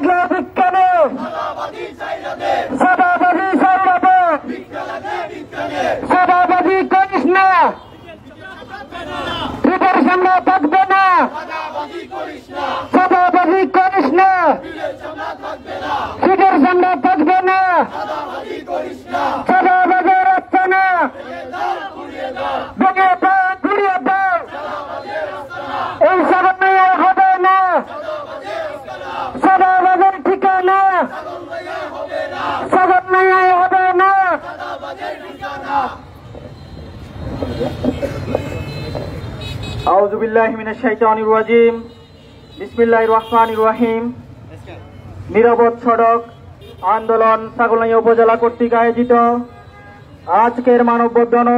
লাগলো বিজ্ঞানে সভাপতি সাইরাবে সভাপতি করিস না সিটের সামনে থাকবে না সভাপতি করিস না সিটের সামনে থাকবে না সভাপতি রাখছে না ভেঙে দাও ঘুরিয়ে দাও এই সভা নিয়ে হবে না সভাপতির ঠিকানা সভা নিয়ে হবে না আউযু বিল্লাহি মিনাশ শাইতানির রাজিম বিসমিল্লাহির রহমানির রহিম নিরাপদ সড়ক আন্দোলন ছাগলনাইয়া উপজেলা কর্তৃক আয়োজিত আজকের মানববন্ধন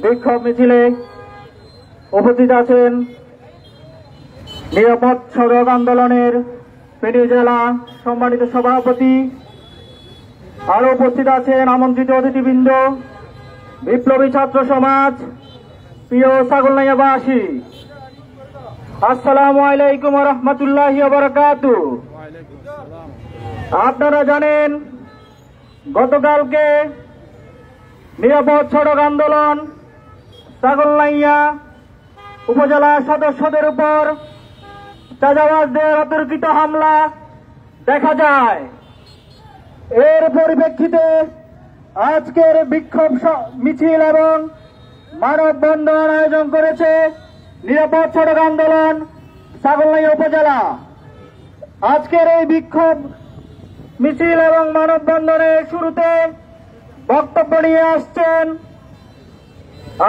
বিক্ষোভ মিছিলে উপস্থিত আছেন নিরাপদ সড়ক আন্দোলনের ফেনী জেলা সম্মানিত সভাপতি, আরো উপস্থিত আছেন আমন্ত্রিত অতিথিবৃন্দ, বিপ্লবী ছাত্র সমাজ, প্রিয় ছাগলনাইয়াবাসী, আসসালামু আলাইকুম ওয়া রাহমাতুল্লাহি ওয়া বারাকাতুহু। আপনারা জানেন গতকালকে নিরাপদ সড়ক আন্দোলন ছাগলনাইয়া উপজেলা সদস্যদের উপর চাঁদাবাজদের অতর্কিত হামলা দেখা যায়। এর পরিপ্রেক্ষিতে আজকের বিক্ষোভ মিছিল এবং মানববন্ধন আয়োজন করেছে নিরাপদ সড়ক আন্দোলন ছাগলনাইয়া উপজেলা। আজকের এই বিক্ষোভ মিছিল এবং মানববন্ধনের শুরুতে বক্তব্য নিয়ে আসছেন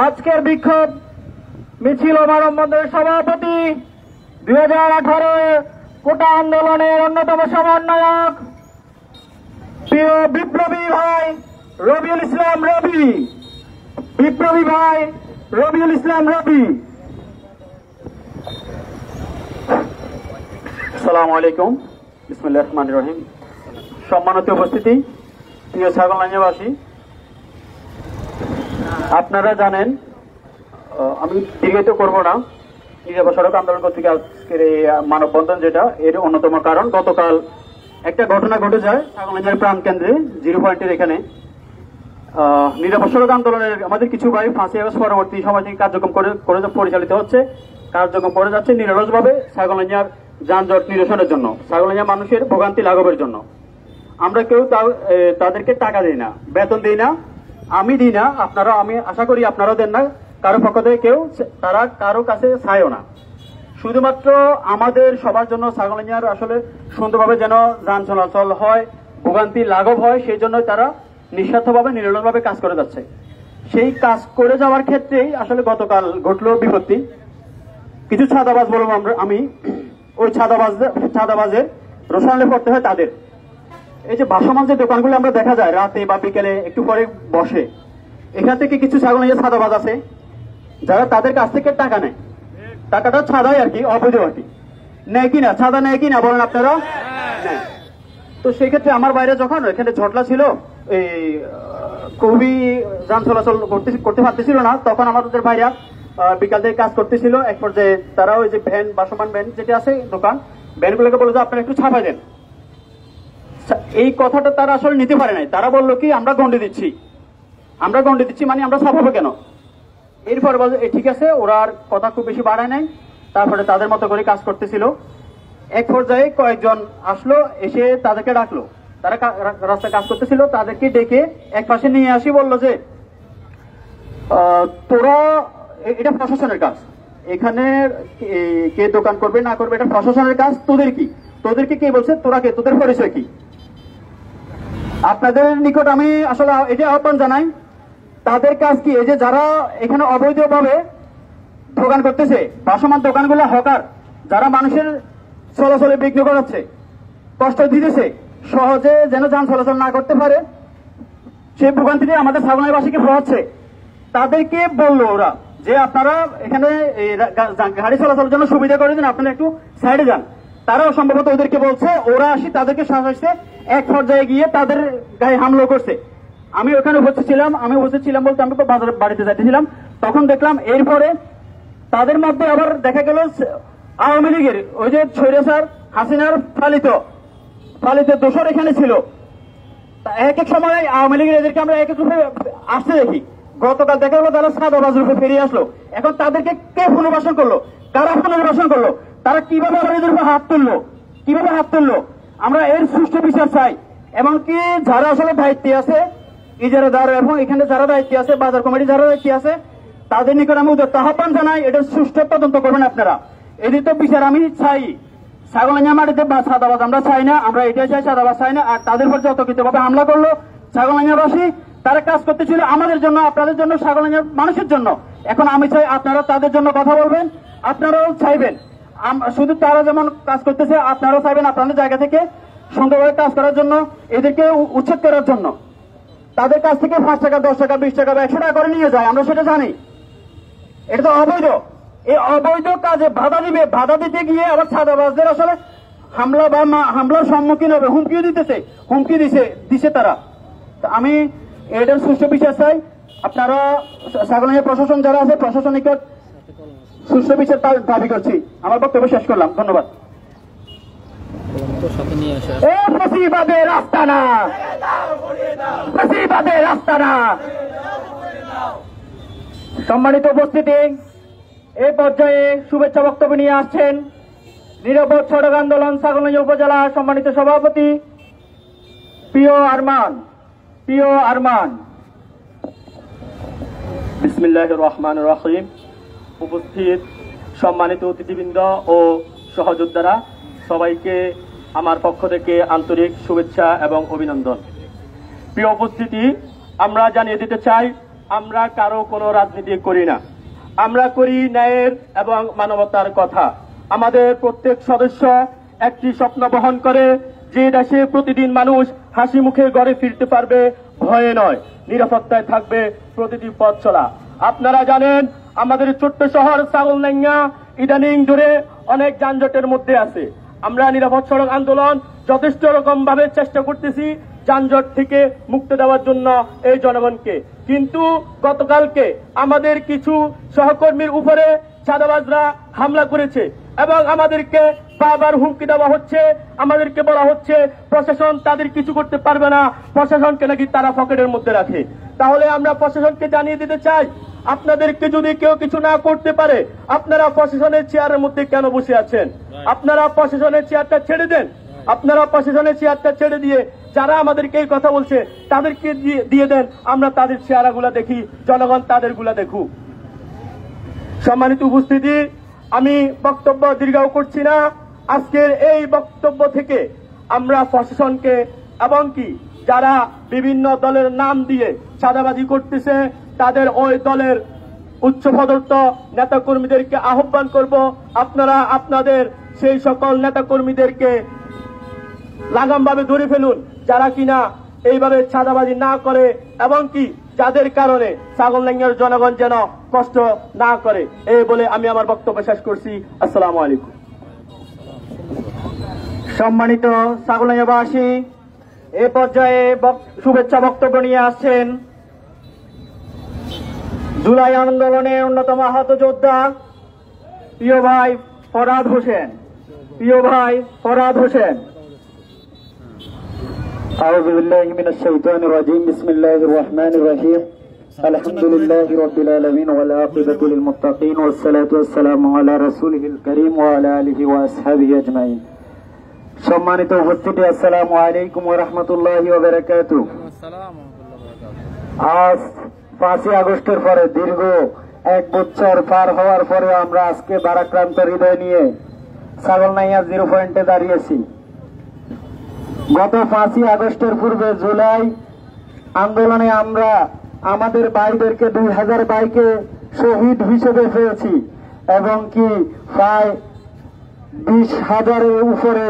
আজকের বিক্ষোভ মিছিল ও মানববন্ধনের সভাপতি, 2018 কোটা আন্দোলনের অন্যতম সমন্বয়ক প্রিয় বিপ্লবী ভাই রবিউল ইসলাম রবি। বিপ্লবী ভাই রবিউল ইসলাম রবি। আসসালামু আলাইকুম, বিসমিল্লাহির রহমানির রহিম। সম্মানিত উপস্থিতি, প্রিয় ছাগলনাইয়াবাসী, আপনারা জানেন, আমি দীর্ঘায়িত করব না, নিরাপদ সড়ক আন্দোলন কর্তৃক আজকের এই মানববন্ধন যেটা, এর অন্যতম কারণ গতকাল একটা ঘটনা ঘটে যায় ছাগলনাইয়ার প্রাণ কেন্দ্রে 0 পয়েন্টের এখানে। নিরাপদ সড়ক আন্দোলনের আমাদের কিছু ভাই 5ই আগস্ট পরবর্তী সময় থেকে কার্যক্রম করে পরিচালিত হচ্ছে, কার্যক্রম করে যাচ্ছে নিরলসভাবে ছাগলনাইয়ার যানজট নিরসনের জন্য, ছাগলনাইয়া মানুষের ভোগান্তি লাঘবের জন্য। আমরা কেউ তাদেরকে টাকা দিই না, বেতন দিই না, আমি দিই না, আপনারা, আমি আশা করি আপনারাও দেন না, কারো পক্ষ থেকে কেউ তারা কারো কাছে চায়ও না। শুধুমাত্র আমাদের সবার জন্য ছাগলনাইয়ার আসলে সুন্দরভাবে যেন যান চলাচল হয়, ভোগান্তি লাঘব হয়, সেই জন্য তারা নিঃস্বার্থভাবে নিরলসভাবে কাজ করে যাচ্ছে। সেই কাজ করে যাওয়ার ক্ষেত্রেই আসলে গতকাল ঘটলো বিপত্তি। কিছু ছাদাবাজ বলবো আমি, ওই ছাদাবাজের রোশনালে পড়তে হয় তাদের। এই যে ভাসমান যে দোকানগুলো আমরা দেখা যায় রাতে বা বিকেলে একটু পরে বসে, এখান থেকে কিছু ছাগলনাইয়া ছাদাবাজ আছে যারা তাদের কাছ থেকে টাকা নেয়, টাকাটা ছাদাই আর কি, অবৈধ আর কি, নেয় কিনা, ছাদা নেয় কিনা বলেন আপনারা? তো সেই ক্ষেত্রে আমার বাইরে যখন এখানে ঝটলা ছিল, এই খুবই যান চলাচল করতে পারতেছিল না, তখন আমাদের ভাইরা বিকাল থেকে কাজ করতেছিল। এক পর্যায়ে তারা ওই যে ভ্যান, বাসমান ভ্যান যেটা আছে দোকান, ভ্যানগুলোকে বলে যে আপনারা একটু ছাপাই দেন। এই কথাটা তারা আসলে নিতে পারে নাই, তারা বললো কি আমরা গন্ডি দিচ্ছি মানে আমরা ছাপাবো কেন? এরপর বলে ঠিক আছে, ওরা আর কথা খুব বেশি বাড়ায় নাই, তারপরে তাদের মতো করে কাজ করতেছিল। এক পর্যায়ে কয়েকজন আসলো, এসে তাদেরকে ডাকলো, তারা রাস্তায় কাজ করতেছিল, তাদেরকে ডেকে এক পাশে নিয়ে আসি, বললো যে তোরা, এটা প্রশাসনের কাজ, এখানে কে দোকান করবে না করবে এটা প্রশাসনের কাজ, তোদেরকে কে বলছে, তোরা কে, তোদের পরিচয় কি? আপনাদের নিকট আমি আসলে এটা আহ্বান জানাই, তাদের কাজ কি? এই যে যারা এখানে অবৈধভাবে দোকান করতেছে, ভাসমান দোকানগুলো হকার, যারা মানুষের চলাচলে বিঘ্ন করাচ্ছে, কষ্ট দিতেছে, সহজে যেন যান চলাচল না করতে পারে, সেই ভোগান্তিতে আমাদের ছাগলনাইয়াবাসীকে পোহাচ্ছে, তাদেরকে বললো ওরা যে আপনারা এখানে গাড়ি চলাচলের জন্য সুবিধা করে দিন, আপনারা একটু সাইডে যান। তারাও সম্ভবত ওদেরকে বলছে, ওরা আসি তাদেরকে সাহায্য, এক পর্যায়ে গিয়ে তাদের গায়ে হামলা করছে। আমি ওখানে উপস্থিত ছিলাম বলতে আমি বাড়িতে যাইতেছিলাম, তখন দেখলাম এরপরে তাদের মধ্যে আবার দেখা গেল আওয়ামী লীগের ওই যে স্বৈরাচার হাসিনার পালিত পালিত দোষর এখানে ছিল। এক এক সময় আওয়ামী লীগের এদেরকে আমরা এক এক রূপে আসতে দেখি। গতকাল দেখা গেলো তারা সাদাবাজ রূপে ফিরিয়ে আসলো। এখন তাদেরকে কে পুনর্বাসন করলো, কারা পুনর্বাসন করলো, তারা কিভাবে আবার এদের উপর হাত তুললো, আমরা এর সুষ্ঠু বিচার চাই। এমনকি যারা আসলে দায়িত্বে আছে, ইজারাদার এবং এখানে যারা দায়িত্বে আছে, বাজার কমিটি যারা দায়িত্বে আছে, তাদের নিকট আমি উদাত্ত আহ্বান জানাই, এটার সুষ্ঠু তদন্ত করবেন আপনারা। এদের তো বিচার আমি চাই। ছাগলনাইয়া মাটিতে সাদাবাজ আমরা চাই না, আমরা এটাই চাই, সাদাবাজ চাই না। আর তাদের উপর যতকৃতভাবে হামলা করলো ছাগলনাইয়াবাসী, তারা কাজ করতেছিল আমাদের জন্য, আপনাদের জন্য, ছাগলনাইয়ার মানুষের জন্য। এখন আমি চাই আপনারা তাদের জন্য কথা বলবেন, আপনারাও চাইবেন। শুধু তারা যেমন কাজ করতেছে, আপনারাও চাইবেন আপনাদের জায়গা থেকে সুন্দরভাবে কাজ করার জন্য, এদেরকে উচ্ছেদ করার জন্য। তাদের কাছ থেকে 5 টাকা, 10 টাকা, 20 টাকা বা 100 টাকা করে নিয়ে যায়, আমরা সেটা জানি। এটা তো অবৈধ। এই অবৈধ কাজে বাধা দিতে গিয়ে আবার সাদাবাজদের আসলে হামলার সম্মুখীন হবে, হুমকি দিছে তারা। আমি এটার সুষ্ঠু বিচার চাই। আপনারা ছাগলনাইয়া প্রশাসন যারা আছে, প্রশাসনিক সুষ্ঠু বিচার দাবি করছি। আমার বক্তব্য শেষ করলাম, ধন্যবাদ। সম্মানিত উপস্থিতি, এই পর্যায়ে শুভেচ্ছা বক্তব্য নিয়ে আসছেন নিরাপদ সড়ক আন্দোলন ছাগলনাইয়া উপজেলা সম্মানিত সভাপতি প্রিয় আরমান। বিসমিল্লাহির রহমানির রহিম। উপস্থিত সম্মানিত অতিথিবৃন্দ ও সহযোদ্ধারা, সবাইকে আমার পক্ষ থেকে আন্তরিক শুভেচ্ছা এবং অভিনন্দন। প্রিয় উপস্থিতি, আমরা জানিয়ে দিতে চাই, আমরা কারো কোনো রাজনীতি করি না, আমরা করি ন্যায়ের এবং মানবতার কথা। আমাদের প্রত্যেক সদস্য একটি স্বপ্ন বহন করে, যে দেশে প্রতিদিন মানুষ হাসি মুখে ঘরে ফিরতে পারবে, ভয়ে নয়, নিরাপত্তায় থাকবে প্রতিটি পথ চলা। আপনারা জানেন আমাদের ছোট্ট শহর ছাগলনাইয়া ইদানিং ধরে অনেক যানজটের মধ্যে আছে। আমরা নিরাপদ সড়ক আন্দোলন যথেষ্ট রকম ভাবে চেষ্টা করতেছি যানজট থেকে মুক্ত দেওয়ার জন্য এই জনগণকে। কিন্তু গতকালকে আমাদের কিছু সহকর্মীর উপরে চাঁদাবাজরা হামলা করেছে এবং আমাদেরকে বারবার হুমকি দেওয়া হচ্ছে, আমাদেরকে বলা হচ্ছে প্রশাসন তাদের কিছু করতে পারবে না, প্রশাসনকে নাকি তারা পকেটের মধ্যে রাখে। তাহলে আমরা প্রশাসনকে জানিয়ে দিতে চাই, আপনাদেরকে যদি কেউ কিছু না করতে পারে, আপনারা প্রশাসনের চেয়ারের মধ্যে কেন বসে আছেন? আপনারা প্রশাসনের চেয়ারটা ছেড়ে দেন। আপনারা প্রশাসনের চেয়ারটা ছেড়ে দিয়ে যারা আমাদেরকে এই কথা বলছে তাদেরকে দিয়ে দেন, আমরা তাদের চেহারাগুলা দেখি, জনগণ তাদেরগুলা দেখুক। সম্মানিত উপস্থিতি, আমি বক্তব্য দীর্ঘায়ু করছি না। আজকের এই বক্তব্য থেকে আমরা প্রশাসনকে এবং কি যারা বিভিন্ন দলের নাম দিয়ে চাঁদাবাজি করতেছে, তাদের ওই দলের উচ্চপদস্থ নেতাকর্মীদেরকে আহ্বান করব, আপনারা আপনাদের সেই সকল নেতাকর্মীদেরকে লাগামভাবে ধরে ফেলুন, যারা কিনা এইভাবে চাঁদাবাজি না করে এবং কি যাদের কারণে ছাগলনাইয়ার জনগণ যেন কষ্ট না করে। এই বলে আমি আমার বক্তব্য শেষ করছি। আসসালামু আলাইকুম। সম্মানিত ছাগলনাইয়াবাসী, এ পর্যায়ে শুভেচ্ছা বক্তব্য নিয়ে আসছেন জুলাই আন্দোলনে অন্যতম আহত যোদ্ধা প্রিয় ভাই ফরহাদ হোসেন। أعوذ بالله من الشيطان الرجيم. بسم الله الرحمن الرحيم. الحمد لله رب العالمين والعاقبة للمتقين والصلاة والسلام على رسوله الكريم وعلى آله وأصحابه أجمعين. সম্মানিত উপস্থিতি, আসসালামু আলাইকুম ওয়া রাহমাতুল্লাহি ওয়া বারাকাতুহু। আজ 5 আগস্টের পরে দীর্ঘ 1 বছর পার হওয়ার পরে আমরা আজকে ভারাক্রান্ত হৃদয় নিয়ে ছাগলনাইয়া 0 পয়েন্টে দাঁড়িয়েছি। গত 5 আগস্টের পূর্বে জুলাই আন্দোলনে আমরা আমাদের ভাইদেরকে 2000 ভাইকে শহীদ হিসেবে পেয়েছি এবং কি প্রায় 20,000-এর উপরে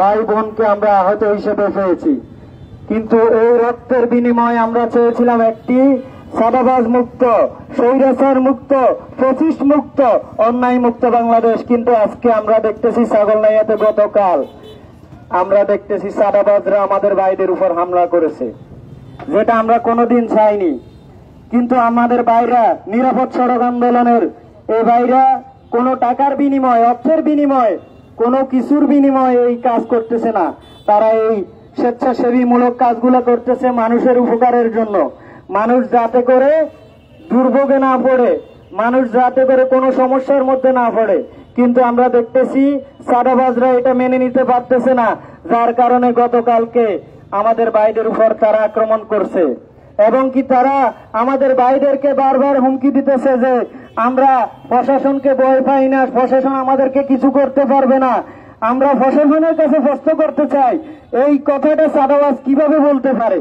ভাই বোনকে আমরা আহত হিসেবে পেয়েছি। কিন্তু এই রক্তের বিনিময়ে আমরা চেয়েছিলাম একটি চাঁদাবাজ মুক্ত, স্বৈরাচার মুক্ত, ফ্যাসিস্ট মুক্ত, অন্যায় মুক্ত বাংলাদেশ। কিন্তু আজকে আমরা দেখতেছি ছাগলনাইয়াতে গতকাল আমরা দেখতেছি চাঁদাবাজরা আমাদের ভাইদের উপর হামলা করেছে, যেটা আমরা কোনোদিন চাইনি। কিন্তু আমাদের ভাইরা নিরাপদ সড়ক আন্দোলনের এই ভাইরা কোনো টাকার বিনিময়, অর্থের বিনিময়, কোনো কিছুর বিনিময়ে এই কাজ করতেছে না। তারা এই স্বেচ্ছাসেবীমূলক কাজগুলো করতেছে মানুষের উপকারের জন্য, মানুষ যাতে করে দুর্ভোগে না পড়ে, মানুষ যাতে করে কোনো সমস্যার মধ্যে না পড়ে। কিন্তু আমরা দেখতেছি চাঁদাবাজরা এটা মেনে নিতে পারতেছে না, যার কারণে গতকালকে আমাদের ভাইদের উপর তারা আক্রমণ করছে এবং কি তারা আমাদের ভাইদেরকে বারবার হুমকি দিতেছে যে আমরা প্রশাসনকে ভয় পাই না, প্রশাসন আমাদেরকে কিছু করতে পারবে না, আমরা প্রশাসনের কাছে প্রশ্ন করতে চাই এই কথাটা চাঁদাবাজ কিভাবে বলতে পারে?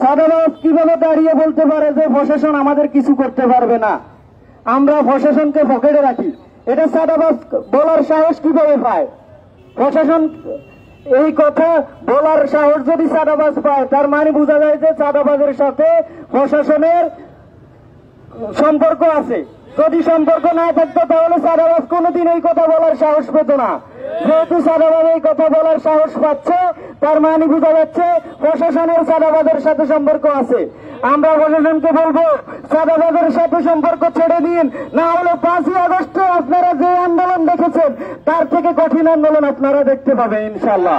চাঁদাবাজ কিভাবে দাঁড়িয়ে বলতে পারে যে প্রশাসন আমাদের কিছু করতে পারবে না, আমরা প্রশাসনকে পকেটে রাখি? এটা চাঁদাবাজ বলার সাহস কিভাবে পায়? প্রশাসন এই কথা বলার সাহস যদি চাঁদাবাজ পায়, তার মানে বোঝা যায় যে চাঁদাবাজের সাথে প্রশাসনের সম্পর্ক আছে। যদি সম্পর্ক না থাকতো তাহলে চাঁদাবাজ কোনোদিন এই কথা বলার সাহস পেত না। যেহেতু চাঁদাবাজ এই কথা বলার সাহস পাচ্ছে, তার মানে বোঝা যাচ্ছে প্রশাসনের চাঁদাবাজের সাথে সম্পর্ক আছে। আমরা প্রশাসনকে বলবো চাঁদাবাজের সাথে সম্পর্ক ছেড়ে দিন, না হলে 5ই আগস্টে আপনারা যে আন্দোলন দেখেছেন তার থেকে কঠিন আন্দোলন আপনারা দেখতে পাবেন ইনশাল্লাহ।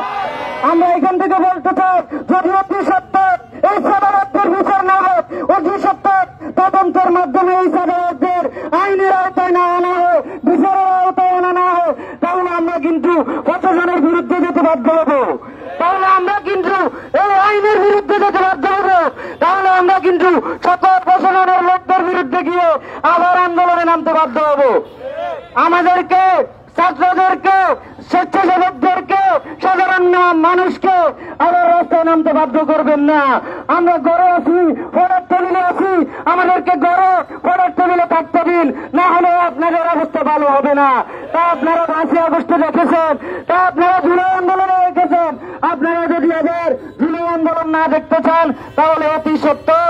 আমরা এখান থেকে বলতে চাই, যদি অতি সত্ত্বর এই চাঁদাবাজদের বিচার না হোক, অতি সত্ত্বর তদন্তের মাধ্যমে এই চাঁদাবাজদের আইনের আওতায় না আনা হয়, বিচারের আওতায় আনা না হয়, তাহলে আমরা কিন্তু প্রশাসনের বিরুদ্ধে যেতে বাধ্য হব, তাহলে আমরা কিন্তু এই আইনের বিরুদ্ধে যেতে বাধ্য হব, তাহলে আমরা কিন্তু সকল প্রশাসনের লোকদের বিরুদ্ধে গিয়ে আবার আন্দোলনে নামতে বাধ্য হব। আমাদেরকে, ছাত্রদেরকে, স্বেচ্ছাসেবকদেরকে, সাধারণ মানুষকে আবার রাস্তায় নামতে বাধ্য করবেন না। আমরা ঘরে আছি, পড়ার টেবিলে আছি, আমাদেরকে ঘরে পড়ার টেবিলে থাকতে দিন, না হলে আপনাদের অবস্থা ভালো হবে না। তা আপনারা 5ই আগস্টে দেখেছেন, তা আপনারা জুলাই আন্দোলনে দেখেছেন, আপনারা যদি আবার জুলাই আন্দোলন না দেখতে চান তাহলে অতি সত্ত্বর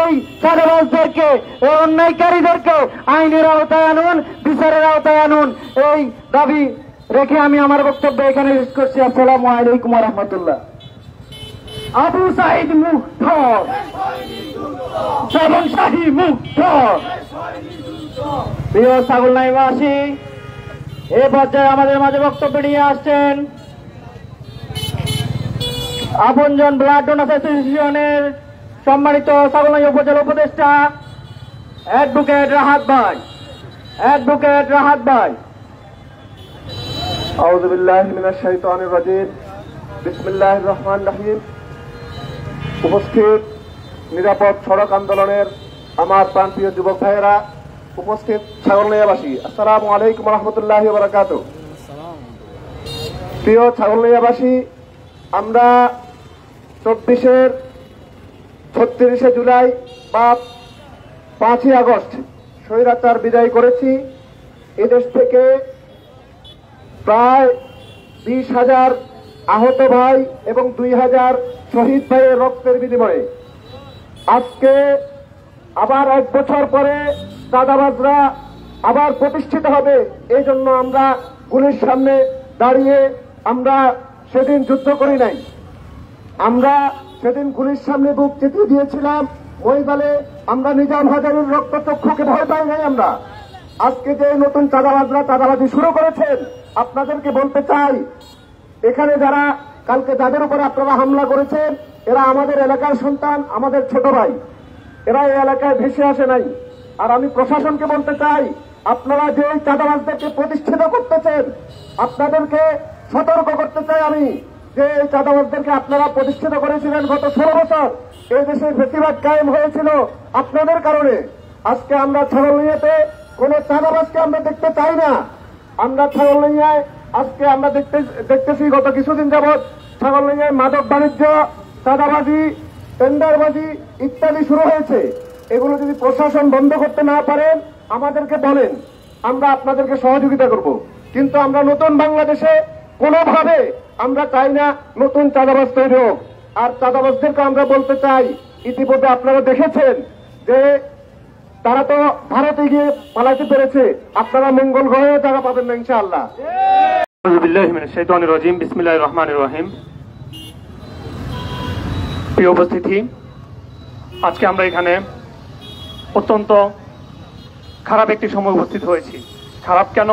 এই চাঁদাবাজদেরকে, এই অন্যায়কারীদেরকে আইনের আওতায় আনুন, বিচারের আওতায় আনুন। এই দাবি রেখে আমি আমার বক্তব্য এখানে শেষ করছি। আসসালামু আলাইকুম ওয়া রাহমাতুল্লাহ। আবু সাঈদ মুক্ত, শ্রাবণ শাহী মুক্ত। প্রিয় ছাগলনাইবাসী, এ পর্যায়ে আমাদের মাঝে বক্তব্য নিয়ে আসছেন আপনজন ব্লাড ডোনার্স অ্যাসোসিয়েশনের সম্মানিত ছাগলনাই উপজেলা উপদেষ্টা অ্যাডভোকেট রাহাত ভাই। অ্যাডভোকেট রাহাত ভাই। আউযু বিল্লাহি মিনাশ শাইতানির রাজিম। বিসমিল্লাহির রহমানির রহিম। উপস্থিত নিরাপদ সড়ক আন্দোলনের আমার প্রান্তীয় যুবক ভাইয়েরা, উপস্থিত ছাগলনাইয়াবাসী, আসসালামু আলাইকুম ওয়া রাহমাতুল্লাহি ওয়া বারাকাতুহু। প্রিয় ছাগলনাইয়াবাসী, আমরা 36শে জুলাই বা 5ই আগস্ট স্বৈরাচার বিদায় করেছি। এদেশ থেকে প্রায় 20,000 আহত ভাই এবং 2,000 শহীদ ভাইয়ের রক্তের বিনিময়ে আজকে আবার 1 বছর পরে চাঁদাবাজরা আবার প্রতিষ্ঠিত হবে। এই জন্য আমরা গুলির সামনে দাঁড়িয়ে আমরা সেদিন যুদ্ধ করি নাই, আমরা সেদিন গুলির সামনে বুক চিতিয়ে দিয়েছিলাম। মহিবালে আমরা নিজাম হাজারের রক্তচক্ষুকে ভয় পাই নাই। আমরা আজকে যে নতুন চাঁদাবাজরা চাঁদাবাজি শুরু করেছেন, আপনাদেরকে বলতে চাই, এখানে যারা কালকে যাদের উপরে আপনারা হামলা করেছেন, এরা আমাদের এলাকার সন্তান, আমাদের ছোট ভাই, এরা এই এলাকায় ভেসে আসে নাই। আর আমি প্রশাসনকে বলতে চাই, আপনারা যে চাঁদাবাজদেরকে প্রতিষ্ঠিত করতেছেন, আপনাদেরকে সতর্ক করতে চাই আমি, যে এই চাঁদাবাজদেরকে আপনারা প্রতিষ্ঠিত করেছিলেন গত 16 বছর। এই দেশে ফ্যাসিবাদ কায়েম হয়েছিল আপনাদের কারণে। আজকে আমরা ছাগলনাইয়াতে কোন চাঁদাবাজকে আমরা দেখতে চাই না। আমরা ছাগলনাইয়ায় আজকে আমরা দেখতেছি গত কিছুদিন যাবৎ ছাগলনাইয়ায় মাদক বাণিজ্য, চাঁদাবাজি, টেন্ডারবাজি ইত্যাদি শুরু হয়েছে। এগুলো যদি প্রশাসন বন্ধ করতে না পারেন আমাদেরকে বলেন, আমরা আপনাদেরকে সহযোগিতা করব। কিন্তু আমরা নতুন বাংলাদেশে কোনোভাবে আমরা চাই না নতুন চাঁদাবাজ তৈরি হোক। আর চাঁদাবাজদেরকে আমরা বলতে চাই, ইতিমধ্যে আপনারা দেখেছেন যে তারা তো ভারতে গিয়ে পালাইতে পেরেছে, আপনারা মঙ্গল গ্রহে জায়গা পাবেন না ইনশাআল্লাহ। আউযু বিল্লাহি মিনাশ শাইতানির রাজিম। বিসমিল্লাহির রহমানির রহিম। প্রিয় উপস্থিতি, আজকে আমরা এখানে অত্যন্ত খারাপ একটি সময় উপস্থিত হয়েছি। খারাপ কেন?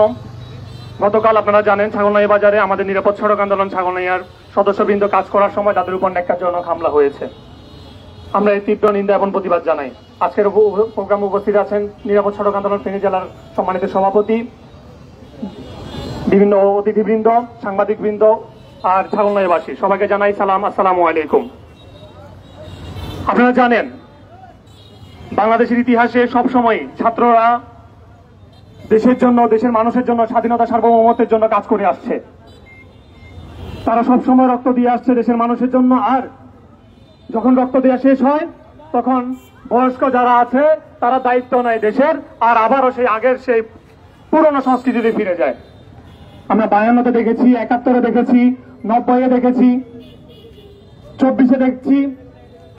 গতকাল আপনারা জানেন ছাগলনাইয়া বাজারে আমাদের নিরাপদ সড়ক আন্দোলন ছাগলনাইয়ার সদস্যবৃন্দ কাজ করার সময় তাদের উপর ন্যাক্কারজনক হামলা হয়েছে। আমরা এই তীব্র নিন্দা এবং প্রতিবাদ জানাই। আজকের প্রোগ্রামে উপস্থিত আছেন নিরাপদ সড়ক আন্দোলন ফেনী জেলার সম্মানিত সভাপতি, বিভিন্ন অতিথিবৃন্দ, সাংবাদিকবৃন্দ আর ছাগলনাইবাসী, সবাইকে জানাই সালাম, আসসালামু আলাইকুম। আপনারা জানেন বাংলাদেশের ইতিহাসে সবসময় ছাত্ররা দেশের জন্য, দেশের মানুষের জন্য, স্বাধীনতা সার্বভৌমত্বের জন্য কাজ করে আসছে। তারা সবসময় রক্ত দিয়ে আসছে দেশের মানুষের জন্য। আর যখন রক্ত দেওয়া শেষ হয় তখন বয়স্ক যারা আছে তারা দায়িত্ব নেয় দেশের, আর আবারও সেই আগের সেই পুরনো সংস্কৃতিতে ফিরে যায়। আমরা 52-তে দেখেছি, 71-এ দেখেছি, 90-এ দেখেছি, 24-এ দেখছি,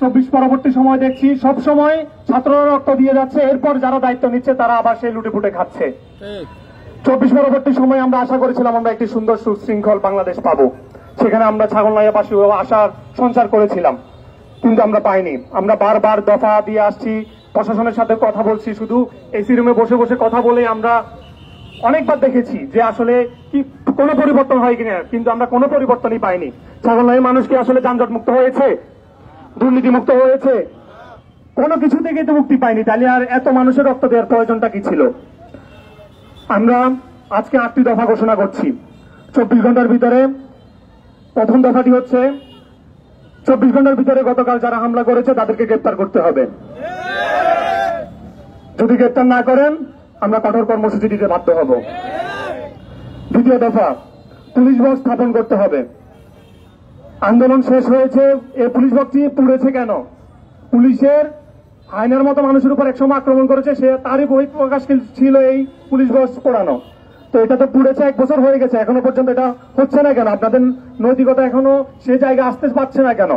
24 পরবর্তী সময় দেখছি। সব সময় ছাত্ররা রক্ত দিয়ে যাচ্ছে, এরপর যারা দায়িত্ব নিচ্ছে তারা আবার সেই লুটে ফুটে খাচ্ছে। 24 পরবর্তী সময় আমরা আশা করেছিলাম আমরা একটি সুন্দর সুশৃঙ্খল বাংলাদেশ পাবো, সেখানে আমরা ছাগলনাইয়াবাসী আশার সঞ্চার করেছিলাম, কিন্তু আমরা পাইনি। আমরা বারবার দফা দিয়ে আসছি, প্রশাসনের সাথে কথা বলছি, শুধু এসি রুমে বসে বসে কথা বলে আমরা অনেকবার দেখেছি যে আসলে কি কোনো পরিবর্তন হয় কিনা, কিন্তু আমরা কোনো পরিবর্তনই পাইনি। ছাগলনাইয়ের মানুষ কি আসলে যানজট মুক্ত হয়েছে, দুর্নীতি মুক্ত হয়েছে? কোনো কিছু থেকে তো মুক্তি পাইনি, তাহলে আর এত মানুষের রক্ত দেওয়ার প্রয়োজনটা কি ছিল? আমরা আজকে 8টি দফা ঘোষণা করছি। 24 ঘন্টার ভিতরে প্রথম দফাটি হচ্ছে 24 ঘন্টার ভিতরে গতকাল যারা হামলা করেছে তাদেরকে গ্রেপ্তার করতে হবে। যদি গ্রেপ্তার না করেন আমরা কঠোর কর্মসূচি দিতে বাধ্য হব। দ্বিতীয় দফা, পুলিশ বক্স স্থাপন করতে হবে। আন্দোলন শেষ হয়েছে, এই পুলিশ বক্সটি পুড়েছে কেন? পুলিশের আইনের মতো মানুষের উপর একসময় আক্রমণ করেছে, সে তারই বহিঃপ্রকাশ ছিল এই পুলিশ বক্স পোড়ানো। তো এটা তো পুড়েছে 1 বছর হয়ে গেছে, এখনো পর্যন্ত এটা হচ্ছে না কেন? আপনাদের নৈতিকতা এখনো সে জায়গায় আসতে পারছে না কেন?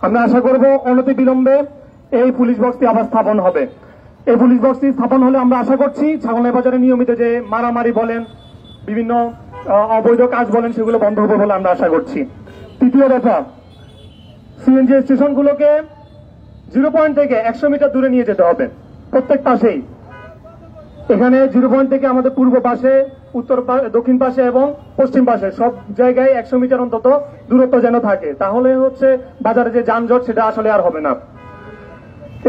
আমরা আশা করব অনতি বিলম্বে এই পুলিশ বক্সটি আবার স্থাপন হবে। এই পুলিশ বক্সটি স্থাপন হলে আমরা আশা করছি ছাগলনাইয়া নিয়মিত যে মারামারি বলেন, বিভিন্ন অবৈধ কাজ বলেন, সেগুলো বন্ধ হবে বলে আমরা আশা করছি। তৃতীয় দফা, সিএনজি স্টেশনগুলোকে 0 পয়েন্ট থেকে 100 মিটার দূরে নিয়ে যেতে হবে, প্রত্যেক পাশেই। এখানে 0 পয়েন্ট থেকে আমাদের পূর্ব পাশে, উত্তর দক্ষিণ পাশে এবং পশ্চিম পাশে সব জায়গায় 100 মিটার অন্তত দূরত্ব যেন থাকে, তাহলে হচ্ছে বাজারে যে যানজট সেটা আসলে আর হবে না।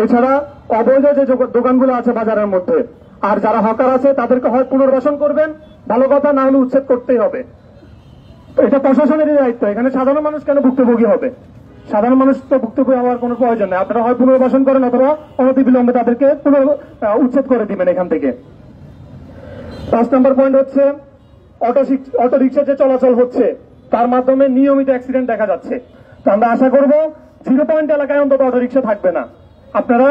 এছাড়া অবৈধ যে দোকানগুলো আছে বাজারের মধ্যে, আর যারা হকার আছে তাদেরকে হয় পুনর্বাসন করবেন, ভালো কথা, না হলে উচ্ছেদ করতেই হবে। এটা প্রশাসনেরই দায়িত্ব, এখানে সাধারণ মানুষ কেন ভুক্তভোগী হবে? সাধারণ মানুষ তো ভুক্তভোগী হওয়ার কোনো প্রয়োজন নেই। আপনারা হয় পুনর্বাসন করেন অথবা অনতিবিলম্বে তাদেরকে উচ্ছেদ করে দিবেন এখান থেকে। 5 নম্বর পয়েন্ট হচ্ছে অটো রিক্সা যে চলাচল হচ্ছে তার মাধ্যমে নিয়মিত অ্যাক্সিডেন্ট দেখা যাচ্ছে। তো আমরা আশা করব 0 পয়েন্ট এলাকায় অন্তত অটো রিক্সা থাকবে না। আপনারা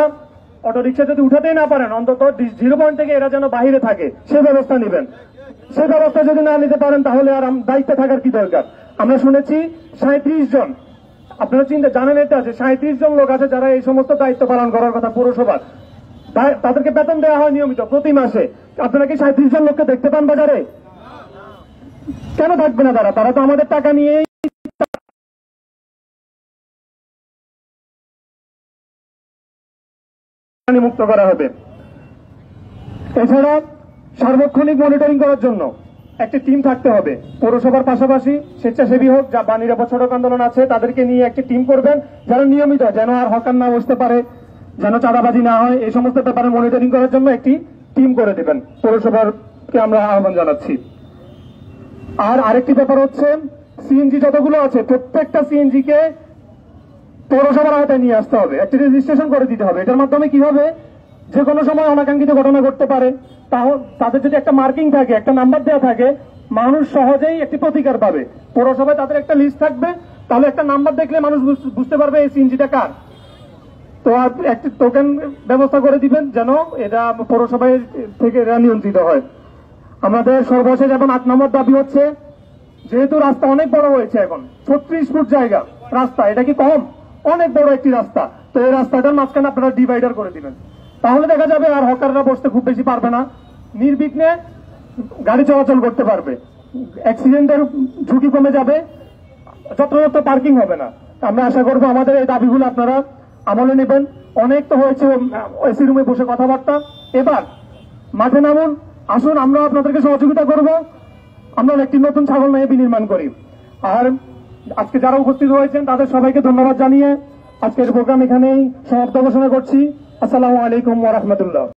অটো রিক্সা যদি উঠাতেই না পারেন, অন্তত 0 পয়েন্ট থেকে এরা যেন বাহিরে থাকে সে ব্যবস্থা নেবেন। সেই ব্যবস্থা যদি না নিতে পারেন তাহলে আর দায়িত্বে থাকার কি দরকার? আমরা শুনেছি 37 জন, আপনারা চিন্তা জানেন এটা, যে 37 জন লোক আছে যারা এই সমস্ত দায়িত্ব পালন করার কথা পৌরসভার, তাদেরকে বেতন দেওয়া হয় নিয়মিত প্রতি মাসে। আপনারা কি 37 জন লোককে দেখতে পান বাজারে? কেন থাকবে না তারা? তারা তো আমাদের টাকা নিয়েই মুক্ত করা হবে। এছাড়া সার্বক্ষণিক মনিটরিং করার জন্য একটি টিম থাকতে হবে। পৌরসভার পাশাপাশি স্বেচ্ছাসেবী হোক বা নিরাপদ সড়ক আন্দোলন আছে তাদেরকে নিয়ে একটি টিম করবেন, যারা নিয়মিত যেন আর হকার না বসতে পারে, যেন চাঁদাবাজি না হয়, এই সমস্ত ব্যাপারে মনিটরিং করার জন্য একটি টিম করে দেবেন। পৌরসভাকে আমরা আহ্বান জানাচ্ছি। আর আরেকটি ব্যাপার হচ্ছে সিএনজি যতগুলো আছে প্রত্যেকটা সিএনজি কে পৌরসভার আওতায় নিয়ে আসতে হবে, একটি রেজিস্ট্রেশন করে দিতে হবে। এটার মাধ্যমে কি হবে, যে কোনো সময় অনাকাঙ্ক্ষিত ঘটনা ঘটতে পারে, তাদের যদি একটা মার্কিং থাকে, একটা নাম্বার দেওয়া থাকে, মানুষ সহজেই একটি প্রতিকার পাবে। পৌরসভায় তাদের একটা লিস্ট থাকবে, তাহলে একটা নাম্বার দেখলে মানুষ বুঝতে পারবে এই সিএনজিটা কার। তো একটি টোকেন ব্যবস্থা করে দিবেন যেন এটা পৌরসভায় থেকে এরা নিয়ন্ত্রিত হয়। আমাদের সর্বশেষ এখন 8 নম্বর দাবি হচ্ছে, যেহেতু রাস্তা অনেক বড় হয়েছে, এখন 36 ফুট জায়গা রাস্তা, এটা কি কম? অনেক বড় একটি রাস্তা। তো এই রাস্তাটার মাঝখানে আপনারা ডিভাইডার করে দিবেন, তাহলে দেখা যাবে আর হকাররা বসতে খুব বেশি পারবে না, নির্বিঘ্নে গাড়ি চলাচল করতে পারবে, অ্যাক্সিডেন্টের ঝুঁকি কমে যাবে, যত্রতত্র পার্কিং হবে না। আমরা আশা করবো আমাদের এই দাবিগুলো আপনারা আমলে নেবেন। অনেক তো হয়েছে এসি রুমে বসে কথাবার্তা, এবার মাঠে নামুন, আসুন আমরা আপনাদেরকে সহযোগিতা করব, আমরা একটি নতুন ছাগলনাইয়া বিনির্মাণ করি। আর আজকে যারা উপস্থিত হয়েছেন তাদের সবাইকে ধন্যবাদ জানিয়ে আজকের প্রোগ্রাম এখানেই সমাপ্ত ঘোষণা করছি। আসসালামু আলাইকুম ওয়া রাহমাতুল্লাহ।